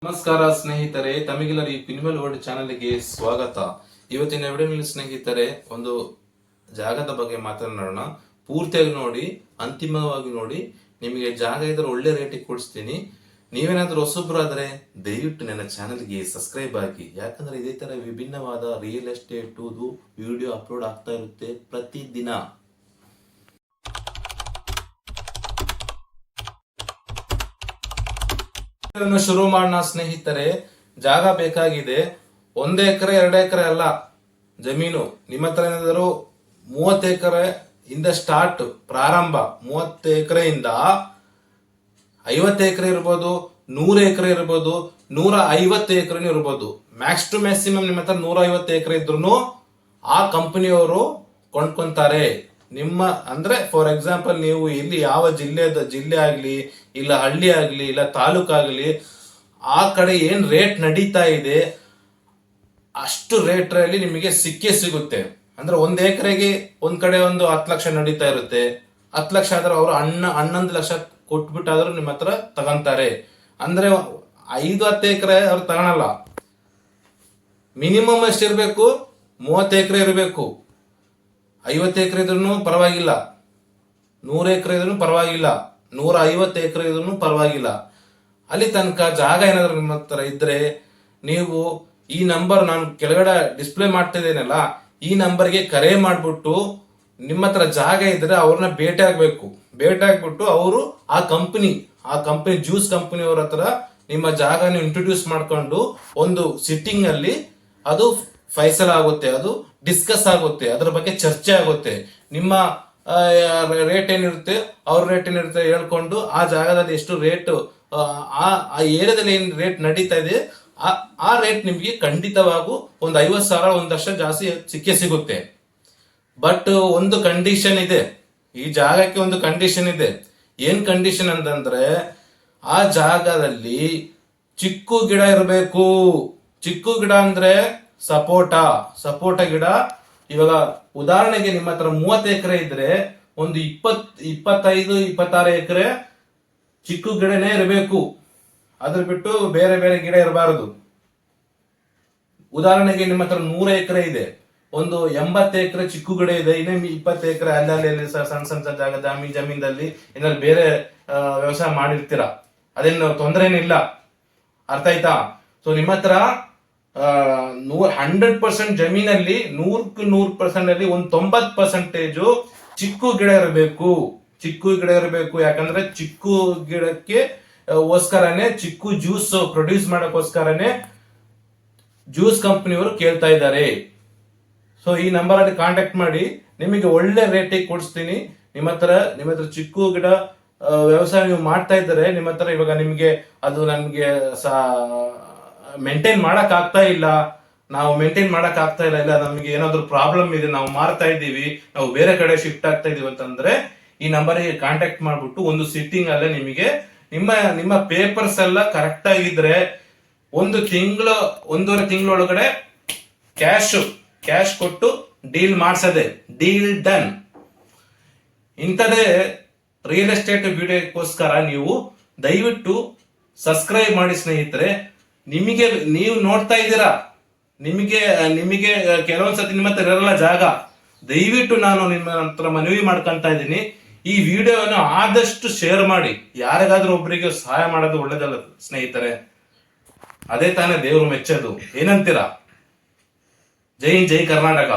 ನಮಸ್ಕಾರ ಸ್ನೇಹಿತರೆ, ತಮಗೆಲ್ಲರಿಗೂ ಪಿನ್ವೆಲ್ ವರ್ಲ್ಡ್ ಚಾನೆಲ್ಗೆ ಸ್ವಾಗತ. ಇವತ್ತಿನ ವಿಡಿಯೋನಲ್ಲಿ ಸ್ನೇಹಿತರೆ ಒಂದು ಜಾಗದ ಬಗ್ಗೆ ಮಾತನಾಡೋಣ. ಪೂರ್ತಿಯಾಗಿ ನೋಡಿ, ಅಂತಿಮವಾಗಿ ನೋಡಿ. ನಿಮಗೆ ಜಾಗ ಇದ್ರೆ ಒಳ್ಳೆ ರೇಟಿಗೆ ಕೊಡಿಸ್ತೀನಿ. ನೀವೇನಾದ್ರೂ ಹೊಸಬ್ರಾದ್ರೆ ದಯವಿಟ್ಟು ನನ್ನ ಚಾನೆಲ್ಗೆ ಸಬ್ಸ್ಕ್ರೈಬ್ ಆಗಿ, ಯಾಕಂದ್ರೆ ಇದೇ ತರ ವಿಭಿನ್ನವಾದ ರಿಯಲ್ ಎಸ್ಟೇಟ್ ವಿಡಿಯೋ ಅಪ್ಲೋಡ್ ಆಗ್ತಾ ಇರುತ್ತೆ ಪ್ರತಿದಿನ. ಶುರು ಮಾಡೋಣ ಸ್ನೇಹಿತರೆ. ಜಾಗ ಬೇಕಾಗಿದೆ. 1 ಎಕರೆ 2 ಎಕರೆ ಅಲ್ಲ ಜಮೀನು. ನಿಮ್ಮ ಹತ್ರ ಏನಾದರೂ 30 ಎಕರೆ ಇಂದ ಸ್ಟಾರ್ಟ್ ಪ್ರಾರಂಭ. 30 ಎಕರೆಯಿಂದ 50 ಎಕರೆ ಇರ್ಬೋದು, 100 ಎಕರೆ ಇರ್ಬೋದು, 150 ಎಕರೆ ಇರ್ಬೋದು. ಮ್ಯಾಕ್ಸ್ ಟು ಮ್ಯಾಕ್ಸಿಮಮ್ ನಿಮ್ಮ ಹತ್ರ 150 ಎಕರೆ ಇದ್ರು ಆ ಕಂಪನಿಯವರು ಕೊಂಡ್ಕೊಂತಾರೆ. ನಿಮ್ಮ ಅಂದ್ರೆ ಫಾರ್ ಎಕ್ಸಾಂಪಲ್, ನೀವು ಇಲ್ಲಿ ಯಾವ ಜಿಲ್ಲೆ ಆಗ್ಲಿ, ಇಲ್ಲ ಹಳ್ಳಿ ಆಗ್ಲಿ, ಇಲ್ಲ ತಾಲೂಕಾಗ್ಲಿ, ಆ ಕಡೆ ಏನ್ ರೇಟ್ ನಡೀತಾ ಇದೆ ಅಷ್ಟು ರೇಟ್ ಅಲ್ಲಿ ನಿಮಗೆ ಸಿಗುತ್ತೆ. ಅಂದ್ರೆ 1 ಎಕರೆಗೆ ಒಂದ್ ಕಡೆ ಒಂದು 10 ಲಕ್ಷ ನಡೀತಾ ಇರುತ್ತೆ. 10 ಲಕ್ಷ ಆದ್ರೆ ಅವರು 11 ಲಕ್ಷ ಕೊಟ್ಬಿಟ್ಟಾದ್ರೂ ನಿಮ್ಮ ಹತ್ರ ತಗೊಂತಾರೆ. ಅಂದ್ರೆ 5-10 ಎಕರೆ ಅವ್ರು ತಗೊಳಲ್ಲ. ಮಿನಿಮಮ್ ಎಷ್ಟಿರ್ಬೇಕು? 30 ಎಕರೆ ಇರಬೇಕು. 50 ಎಕರೆ ಇದ್ರೂ ಪರವಾಗಿಲ್ಲ, 100 ಎಕರೆ ಇದ್ರೂ ಪರವಾಗಿಲ್ಲ, 150 ಎಕರೆ ಇದ್ರೂ ಪರವಾಗಿಲ್ಲ. ಅಲ್ಲಿ ತನಕ ಜಾಗ ಏನಾದ್ರು ನಿಮ್ಮ ಹತ್ರ ಇದ್ರೆ ನೀವು ಈ ನಂಬರ್ ನಾನು ಕೆಳಗಡೆ ಡಿಸ್ಪ್ಲೇ ಮಾಡ್ತಾ ಇದ್ದೇನಲ್ಲ, ಈ ನಂಬರ್ಗೆ ಕರೆ ಮಾಡ್ಬಿಟ್ಟು ನಿಮ್ಮ ಹತ್ರ ಜಾಗ ಇದ್ರೆ ಅವ್ರನ್ನ ಭೇಟಿ ಆಗ್ಬಿಟ್ಟು ಅವರು ಆ ಕಂಪನಿ ಜ್ಯೂಸ್ ಕಂಪನಿ ಅವ್ರ ಹತ್ರ ನಿಮ್ಮ ಜಾಗನ ಇಂಟ್ರೊಡ್ಯೂಸ್ ಮಾಡ್ಕೊಂಡು ಒಂದು ಸಿಟ್ಟಿಂಗ್ ಅಲ್ಲಿ ಅದು ಫೈಸಲ್ ಆಗುತ್ತೆ, ಅದು ಡಿಸ್ಕಸ್ ಆಗುತ್ತೆ, ಅದ್ರ ಬಗ್ಗೆ ಚರ್ಚೆ ಆಗುತ್ತೆ. ನಿಮ್ಮ ರೇಟ್ ಏನಿರುತ್ತೆ, ಅವ್ರ ರೇಟ್ ಏನಿರುತ್ತೆ ಹೇಳ್ಕೊಂಡು ಆ ಜಾಗದಲ್ಲಿ ಎಷ್ಟು ರೇಟ್, ಆ ಏರಿಯಾದಲ್ಲಿ ಏನ್ ರೇಟ್ ನಡೀತಾ ಇದೆ ಆ ರೇಟ್ ನಿಮ್ಗೆ ಖಂಡಿತವಾಗೂ ಒಂದು 50,000 1 ಲಕ್ಷ ಜಾಸ್ತಿ ಸಿಗುತ್ತೆ. ಬಟ್ ಒಂದು ಕಂಡೀಷನ್ ಇದೆ, ಈ ಜಾಗಕ್ಕೆ ಒಂದು ಕಂಡೀಷನ್ ಇದೆ. ಏನ್ ಕಂಡೀಷನ್ ಅಂತಂದ್ರೆ, ಆ ಜಾಗದಲ್ಲಿ ಚಿಕ್ಕು ಗಿಡ ಇರಬೇಕು. ಚಿಕ್ಕು ಗಿಡ ಅಂದ್ರೆ ಸಪೋಟ ಗಿಡ. ಇವಾಗ ಉದಾಹರಣೆಗೆ ನಿಮ್ಮ ಹತ್ರ 30 ಎಕರೆ ಇದ್ರೆ ಒಂದು 25-26 ಎಕರೆ ಚಿಕ್ಕು ಗಿಡನೇ ಇರಬೇಕು. ಅದ್ರ ಬಿಟ್ಟು ಬೇರೆ ಬೇರೆ ಗಿಡ ಇರಬಾರದು. ಉದಾಹರಣೆಗೆ ನಿಮ್ಮ ಹತ್ರ 100 ಎಕರೆ ಇದೆ, ಒಂದು 80 ಎಕರೆ ಚಿಕ್ಕು ಗಿಡ ಇದೆ, ಇನ್ನೇ 20 ಎಕರೆ ಅಲ್ಲಿ ಸಣ್ಣ ಜಾಗ ಜಮೀನಲ್ಲಿ ಏನಾದ್ರು ಬೇರೆ ವ್ಯವಸಾಯ ಮಾಡಿರ್ತೀರ, ಅದೇನು ತೊಂದರೆ ಏನಿಲ್ಲ. ಅರ್ಥ ಆಯ್ತಾ? ಸೊ ನಿಮ್ಮ ಹತ್ರ 100% ಜಮೀನಲ್ಲಿ 100% ಅಲ್ಲಿ ಒಂದು 90% ಚಿಕ್ಕು ಗಿಡ ಇರಬೇಕು. ಯಾಕಂದ್ರೆ ಚಿಕ್ಕು ಗಿಡಕ್ಕೆ ಗೋಸ್ಕರನೇ, ಚಿಕ್ಕು ಜ್ಯೂಸ್ ಪ್ರೊಡ್ಯೂಸ್ ಮಾಡಕ್ಕೋಸ್ಕರನೇ ಜ್ಯೂಸ್ ಕಂಪನಿಯವರು ಕೇಳ್ತಾ ಇದ್ದಾರೆ. ಸೊ ಈ ನಂಬರ್ ಅಲ್ಲಿ ಕಾಂಟ್ಯಾಕ್ಟ್ ಮಾಡಿ, ನಿಮಗೆ ಒಳ್ಳೆ ರೇಟಿಗೆ ಕೊಡಿಸ್ತೀನಿ. ನಿಮ್ಮ ಹತ್ರ ಚಿಕ್ಕು ಗಿಡ ವ್ಯವಸಾಯ ನೀವು ಮಾಡ್ತಾ ಇದ್ದಾರೆ, ನಿಮ್ಮ ಹತ್ರ ಇವಾಗ ನಿಮ್ಗೆ ಅದು ನಮ್ಗೆ ಮೇಂಟೈನ್ ಮಾಡಕ್ ಆಗ್ತಾ ಇಲ್ಲ, ಇಲ್ಲ ನಮಗೆ ಏನಾದ್ರು ಪ್ರಾಬ್ಲಮ್ ಇದೆ, ನಾವು ಮಾರ್ತಾ ಇದ್ದೀವಿ, ನಾವು ಬೇರೆ ಕಡೆ ಶಿಫ್ಟ್ ಆಗ್ತಾ ಇದೀವಿ ಅಂತಂದ್ರೆ ಈ ನಂಬರ್ಗೆ ಕಾಂಟ್ಯಾಕ್ಟ್ ಮಾಡ್ಬಿಟ್ಟು ಒಂದು ಸಿಟ್ಟಿಂಗ್ ಅಲ್ಲೇ ನಿಮಗೆ ನಿಮ್ಮ ಪೇಪರ್ಸ್ ಎಲ್ಲ ಕರೆಕ್ಟ್ ಆಗಿದ್ರೆ 1 ತಿಂಗಳು 1.5 ತಿಂಗಳೊಳಗಡೆ ಕ್ಯಾಶ್ ಕೊಟ್ಟು ಡೀಲ್ ಮಾಡ್ಸದೆ, ಡೀಲ್ ಡನ್. ಇಂಥದೇ ರಿಯಲ್ ಎಸ್ಟೇಟ್ ವಿಡಿಯೋಕ್ಕೋಸ್ಕರ ನೀವು ದಯವಿಟ್ಟು ಸಬ್ಸ್ಕ್ರೈಬ್ ಮಾಡಿ ಸ್ನೇಹಿತರೆ. ನೀವು ನೋಡ್ತಾ ಇದ್ದೀರಾ, ನಿಮಗೆ ಕೆಲವೊಂದ್ಸತಿ ನಿಮ್ಮ ಹತ್ರ ಇರಲ್ಲ ಜಾಗ. ದಯವಿಟ್ಟು ನಾನು ನಿಮ್ಮ ಹತ್ರ ಮನವಿ ಮಾಡ್ಕೊಂತ ಇದ್ದೀನಿ, ಈ ವಿಡಿಯೋವನ್ನು ಆದಷ್ಟು ಶೇರ್ ಮಾಡಿ. ಯಾರಿಗಾದ್ರೂ ಒಬ್ಬರಿಗೆ ಸಹಾಯ ಮಾಡೋದು ಒಳ್ಳೇದಲ್ಲ ಸ್ನೇಹಿತರೆ, ಅದೇ ತಾನೇ ದೇವರು ಮೆಚ್ಚೋದು. ಏನಂತೀರಾ? ಜೈ ಕರ್ನಾಟಕ.